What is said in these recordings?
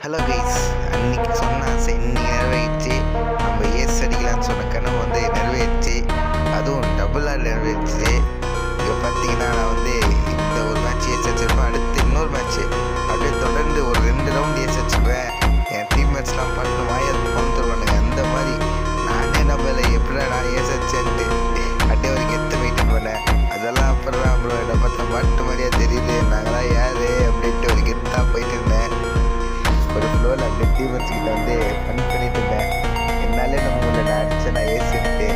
Hello guys, அன்னைக்கு சொன்ன ஆசை இன்னைக்கு நிறைவேறிச்சு. நம்ம ஏஸ் அடிக்கலான்னு சொன்ன கனவு வந்து நிறைவேறிச்சு. அதுவும் டபுளாக நிறைவேறிச்சு. இப்போ பார்த்தீங்கன்னா நான் வந்து இந்த ஒரு மேட்ச் ஏஸ் வச்சிருப்பேன், அடுத்து இன்னொரு மேட்ச்சு அப்படியே தொடர்ந்து ஒரு 2 ரவுண்ட் ஏஸ் வச்சுருப்பேன். என் டீம்மேட்ஸ்லாம் பார்த்து வாயை கொண்டு தருவானுங்க. அந்த மாதிரி நானே நம்மள எப்படிடா நான் ஏஸ் வச்சேன்ட்டு அப்படியே ஒரு கெத்து வெயிட் பண்ணேன். அதெல்லாம் அப்புறம் தான் ப்ரோ என்னை பார்த்தா மாட்டு மாதிரியா தெரியுது, நாங்களாம் யார் அப்படின்ட்டு ஒரு கெத்தாக போயிட்டு இருந்தேன். ஒரு ஃப்ளோவில் அப்படியே டீமர்ஸ்கிட்ட வந்து ஃபன் பண்ணிட்டு இருந்தேன். என்னாலே நம்ம ஊரில் நான் அடித்தேன், நான் ஏசி எடுத்து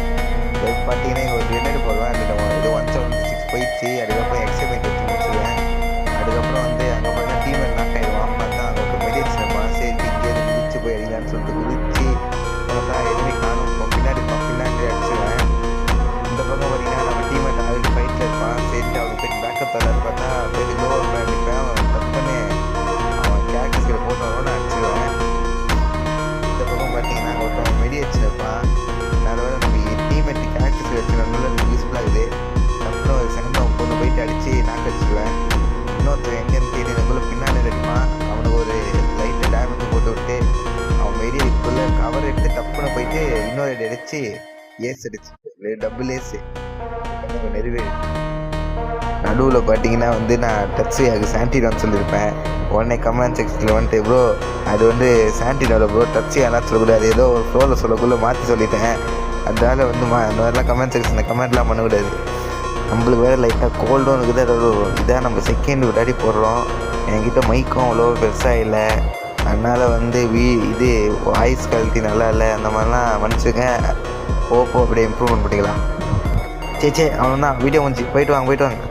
பார்த்தீங்கன்னா இங்கே ஒரு கிரேனேட் போடுவேன். அது நம்ம இது 176 போயிடுச்சு. அதுக்கப்புறம் எக்ஸைட்மெண்ட் எடுத்து முடிச்சுடுவேன். அதுக்கப்புறம் வந்து அங்கே பார்த்தா டீமர் நாக் ஆகிடுவான். பார்த்தா அங்கே ஒரு மெடிக்ஸ் இருப்பான். சரி இங்கேருந்து குதிச்சு போய் அடிக்கலான்னு சொல்லிட்டு குதிச்சு பார்த்தா எதுவுமே காணும். பின்னாடி அடிச்சுடுவேன். இந்த பக்கம் பார்த்தீங்கன்னா நம்ம டீமேட் ஆல்ரெடி ஃபைட்டில் இருப்பான். சரி அவங்க போய் பேக்கப் தரான்னு பார்த்தா போய் லோவர் பிளான் அடிப்பேன். அவன் தப்புன்னு அவன் கேரக்டர்ஸ்களை போட்டு வரணும்னு அடிச்சிடுவேன். இந்த பக்கம் பார்த்தீங்கன்னா ஒருத்தவன் மெடி வச்சுருப்பான். அதோட நம்ம டீமேட் கேரக்டர்ஸ் வச்சுருந்தோம்ல யூஸ்ஃபுல்லாக இருக்குது. அப்புறம் ஒரு செகண்ட் அவன் பொண்ணு போயிட்டு அடித்து நாக்கு அடிச்சிடுவேன். இன்னொருத்தர் எங்கேன்னு தெரியுதுக்குள்ளே பின்னாடி அடிப்பான். அவனுக்கு ஒரு லைட்டில் டேமேஜ் போட்டு விட்டு அவன் மெடிக்குள்ளே கவர் எடுத்து டப்புன்னு போயிட்டு இன்னொரு அடி அடித்து ஏஸ் அடிச்சு டபுள் ஏஸு நிறைவேறி. நடுவில் பார்த்தீங்கன்னா வந்து நான் டச்சு அது சாண்டினோன்னு சொல்லியிருப்பேன். உடனே கமெண்ட் செக்ஷனில் வந்துட்டு ப்ரோ அது வந்து சாண்டினோட ப்ரோ டச்சு ஆனால் சொல்லக்கூடாது, ஏதோ ஒரு ஃப்ளோவில் சொல்லக்குள்ளே மாற்றி சொல்லிட்டேன். அதனால் வந்து அந்த மாதிரிலாம் கமெண்ட் செக்ஷனில் கமெண்ட்லாம் பண்ணக்கூடாது. நம்மளுக்கு வேறு லைட்டாக கோல்டும் இருக்குது. அதோட இதாக நம்ம செகண்ட் விட்டாடி போடுறோம். என்கிட்ட மைக்கும் அவ்வளோ பெருசாக இல்லை. அதனால் வந்து இது வாய்ஸ் குவாலிட்டி நல்லா இல்லை. அந்த மாதிரிலாம் மன்னிச்சுங்க. போப்போ அப்படியே இம்ப்ரூவ்மெண்ட் பண்ணிக்கலாம். சரி அவன் தான் வீடியோ முடிஞ்சு போயிட்டு வாங்க.